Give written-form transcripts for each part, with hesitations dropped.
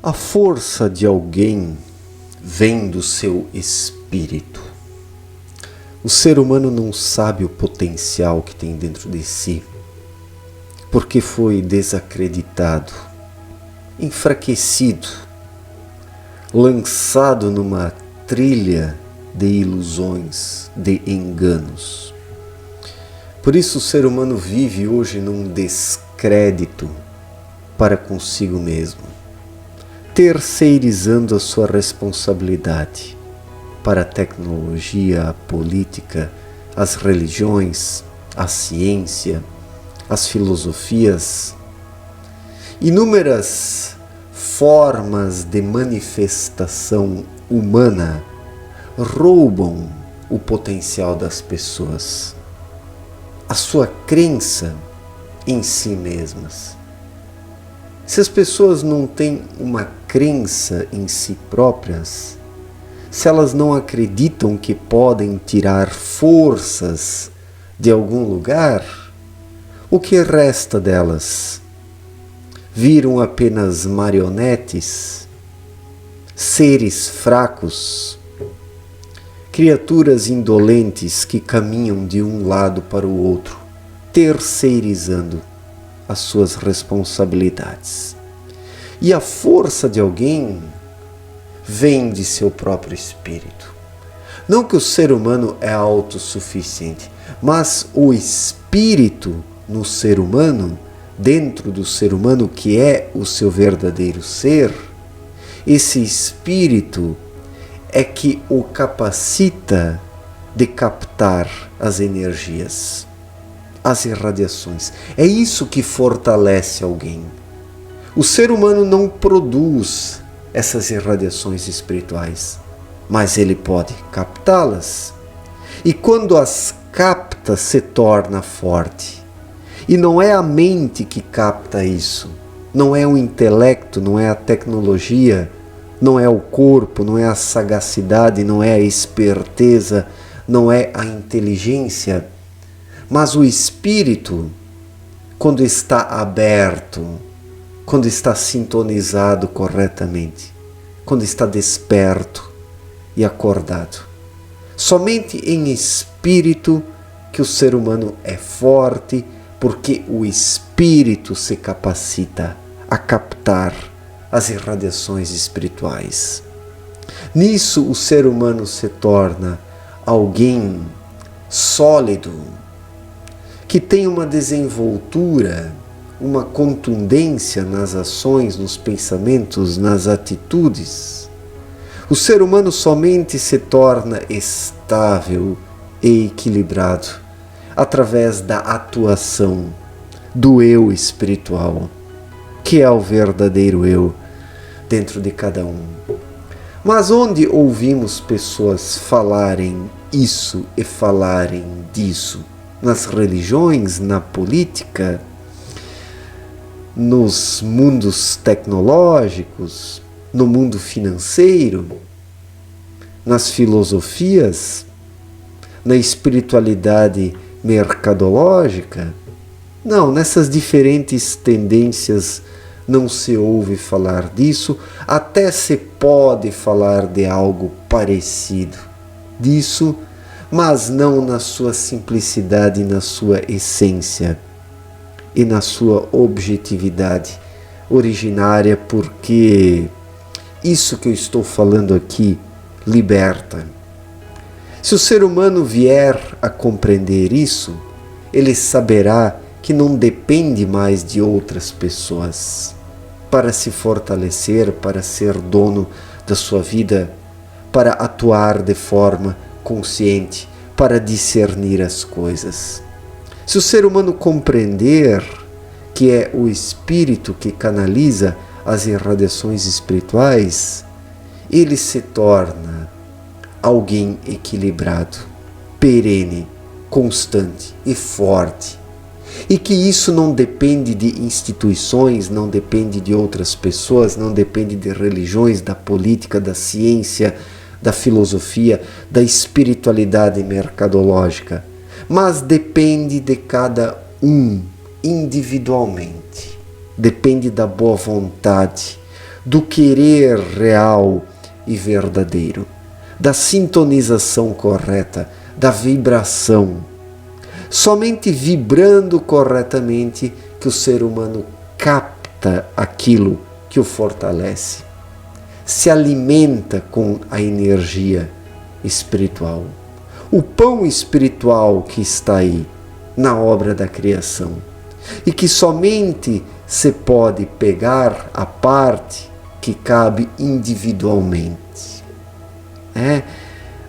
A força de alguém vem do seu espírito. O ser humano não sabe o potencial que tem dentro de si, porque foi desacreditado, enfraquecido, lançado numa trilha de ilusões, de enganos. Por isso o ser humano vive hoje num descrédito para consigo mesmo, terceirizando a sua responsabilidade para a tecnologia, a política, as religiões, a ciência, as filosofias. Inúmeras formas de manifestação humana roubam o potencial das pessoas, a sua crença em si mesmas. Se as pessoas não têm uma crença em si próprias, se elas não acreditam que podem tirar forças de algum lugar, o que resta delas? Viram apenas marionetes, seres fracos, criaturas indolentes que caminham de um lado para o outro, terceirizando as suas responsabilidades. E a força de alguém vem de seu próprio espírito. Não que o ser humano é autossuficiente, mas o espírito no ser humano, dentro do ser humano que é o seu verdadeiro ser, esse espírito é que o capacita de captar as energias, as irradiações. É isso que fortalece alguém. O ser humano não produz essas irradiações espirituais, mas ele pode captá-las. E quando as capta, se torna forte. E não é a mente que capta isso, não é o intelecto, não é a tecnologia, não é o corpo, não é a sagacidade, não é a esperteza, não é a inteligência, mas o espírito, quando está aberto, quando está sintonizado corretamente, quando está desperto e acordado. Somente em espírito que o ser humano é forte, porque o espírito se capacita a captar as irradiações espirituais. Nisso o ser humano se torna alguém sólido, que tem uma desenvoltura, uma contundência nas ações, nos pensamentos, nas atitudes. O ser humano somente se torna estável e equilibrado através da atuação do eu espiritual, que é o verdadeiro eu dentro de cada um. Mas onde ouvimos pessoas falarem isso e falarem disso? Nas religiões, na política, nos mundos tecnológicos, no mundo financeiro, nas filosofias, na espiritualidade mercadológica. Não, nessas diferentes tendências não se ouve falar disso, até se pode falar de algo parecido disso, mas não na sua simplicidade, na sua essência e na sua objetividade originária, porque isso que eu estou falando aqui liberta. Se o ser humano vier a compreender isso, ele saberá que não depende mais de outras pessoas para se fortalecer, para ser dono da sua vida, para atuar de forma consciente, para discernir as coisas. Se o ser humano compreender que é o espírito que canaliza as irradiações espirituais, ele se torna alguém equilibrado, perene, constante e forte. E que isso não depende de instituições, não depende de outras pessoas, não depende de religiões, da política, da ciência, da filosofia, da espiritualidade mercadológica, mas depende de cada um individualmente. Depende da boa vontade, do querer real e verdadeiro, da sintonização correta, da vibração. Somente vibrando corretamente que o ser humano capta aquilo que o fortalece, se alimenta com a energia espiritual. O pão espiritual que está aí na obra da criação e que somente se pode pegar a parte que cabe individualmente.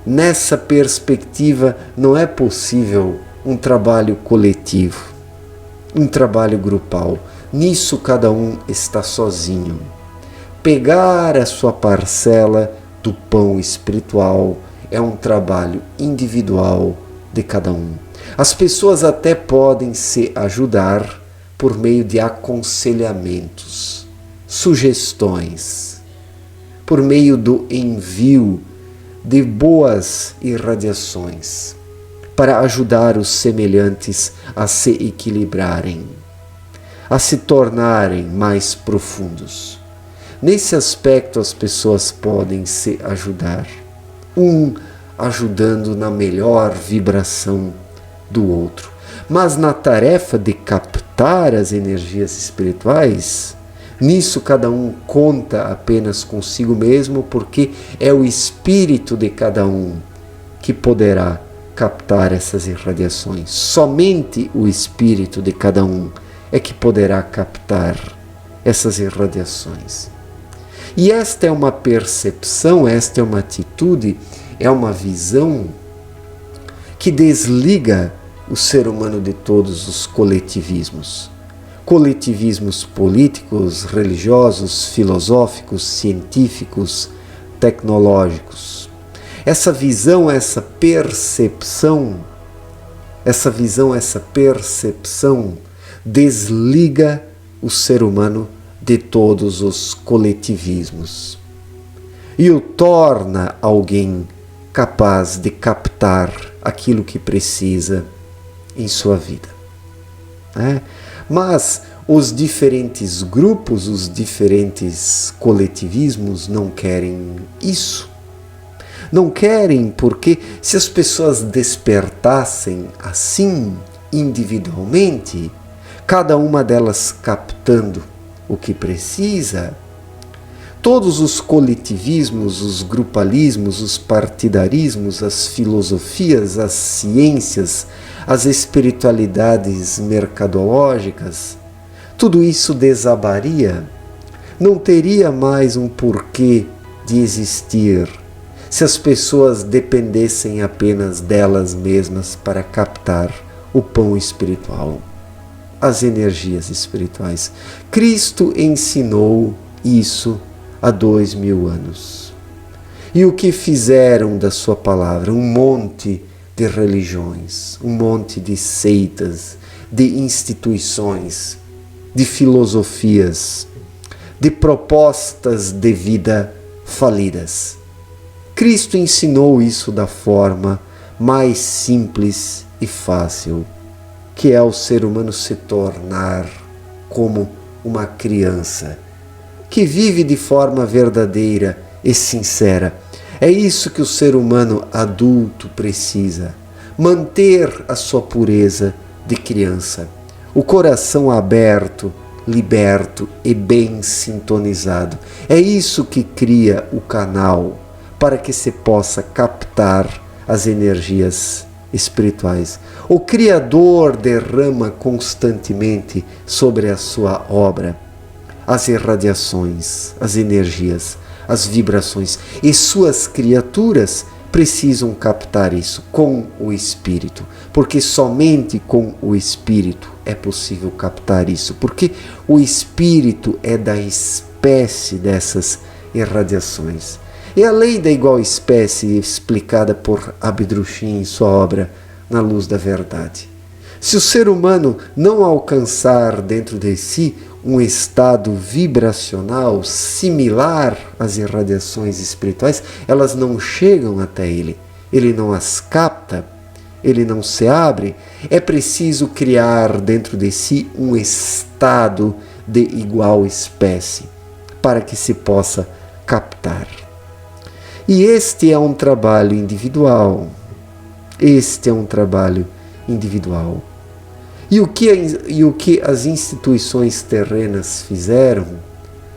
Nessa perspectiva não é possível um trabalho coletivo, um trabalho grupal. Nisso cada um está sozinho. Pegar a sua parcela do pão espiritual é um trabalho individual de cada um. As pessoas até podem se ajudar por meio de aconselhamentos, sugestões, por meio do envio de boas irradiações, para ajudar os semelhantes a se equilibrarem, a se tornarem mais profundos. Nesse aspecto as pessoas podem se ajudar, um ajudando na melhor vibração do outro. Mas na tarefa de captar as energias espirituais, nisso cada um conta apenas consigo mesmo, porque é o espírito de cada um que poderá captar essas irradiações. Somente o espírito de cada um é que poderá captar essas irradiações. E esta é uma percepção, esta é uma atitude, é uma visão que desliga o ser humano de todos os coletivismos. Coletivismos políticos, religiosos, filosóficos, científicos, tecnológicos. Essa visão, essa percepção desliga o ser humano de todos os coletivismos e o torna alguém capaz de captar aquilo que precisa em sua vida. Mas os diferentes grupos, os diferentes coletivismos não querem isso. Não querem porque se as pessoas despertassem assim individualmente, cada uma delas captando o que precisa, todos os coletivismos, os grupalismos, os partidarismos, as filosofias, as ciências, as espiritualidades mercadológicas, tudo isso desabaria, não teria mais um porquê de existir se as pessoas dependessem apenas delas mesmas para captar o pão espiritual, as energias espirituais. Cristo ensinou isso há 2000 anos. E o que fizeram da sua palavra? Um monte de religiões, um monte de seitas, de instituições, de filosofias, de propostas de vida falidas. Cristo ensinou isso da forma mais simples e fácil, que é o ser humano se tornar como uma criança, que vive de forma verdadeira e sincera. É isso que o ser humano adulto precisa, manter a sua pureza de criança, o coração aberto, liberto e bem sintonizado. É isso que cria o canal para que se possa captar as energias espirituais. O Criador derrama constantemente sobre a sua obra as irradiações, as energias, as vibrações, e suas criaturas precisam captar isso com o Espírito, porque somente com o Espírito é possível captar isso, porque o Espírito é da espécie dessas irradiações. É a lei da igual espécie explicada por Abdrushim em sua obra Na Luz da Verdade. Se o ser humano não alcançar dentro de si um estado vibracional similar às irradiações espirituais, elas não chegam até ele. Ele não as capta, ele não se abre. É preciso criar dentro de si um estado de igual espécie, para que se possa captar. E este é um trabalho individual. Este é um trabalho individual. E o que as instituições terrenas fizeram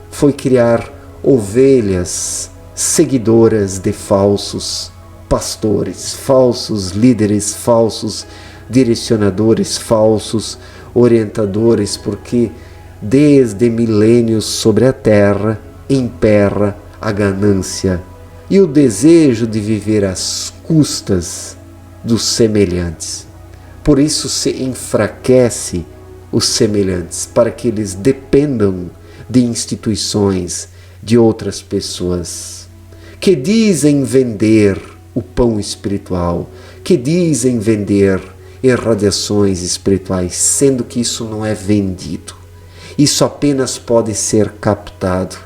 foi criar ovelhas seguidoras de falsos pastores, falsos líderes, falsos direcionadores, falsos orientadores, porque desde milênios sobre a terra impera a ganância e o desejo de viver às custas dos semelhantes. Por isso se enfraquece os semelhantes, para que eles dependam de instituições, de outras pessoas, que dizem vender o pão espiritual, que dizem vender irradiações espirituais, sendo que isso não é vendido. Isso apenas pode ser captado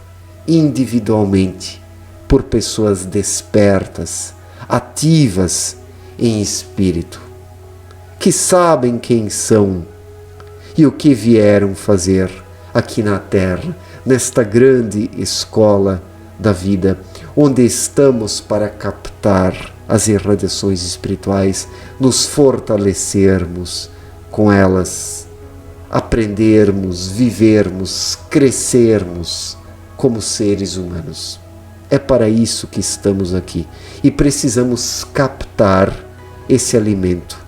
individualmente por pessoas despertas, ativas em espírito, que sabem quem são e o que vieram fazer aqui na Terra, nesta grande escola da vida, onde estamos para captar as irradiações espirituais, nos fortalecermos com elas, aprendermos, vivermos, crescermos como seres humanos. É para isso que estamos aqui e precisamos captar esse alimento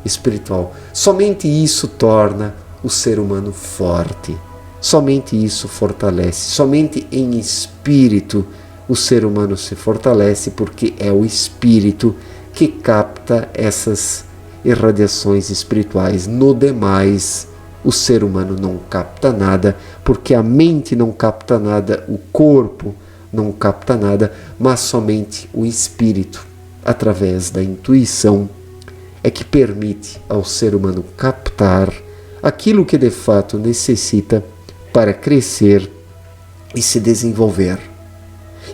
espiritual. Somente isso torna o ser humano forte. Somente isso fortalece. Somente em espírito o ser humano se fortalece, porque é o espírito que capta essas irradiações espirituais. No demais, o ser humano não capta nada, porque a mente não capta nada, o corpo não capta nada, mas somente o espírito, através da intuição, é que permite ao ser humano captar aquilo que de fato necessita para crescer e se desenvolver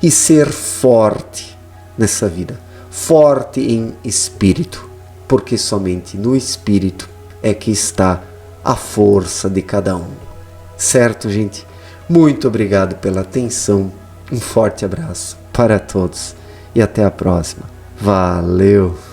e ser forte nessa vida, forte em espírito, porque somente no espírito é que está a força de cada um. Certo, gente? Muito obrigado pela atenção, um forte abraço para todos e até a próxima. Valeu!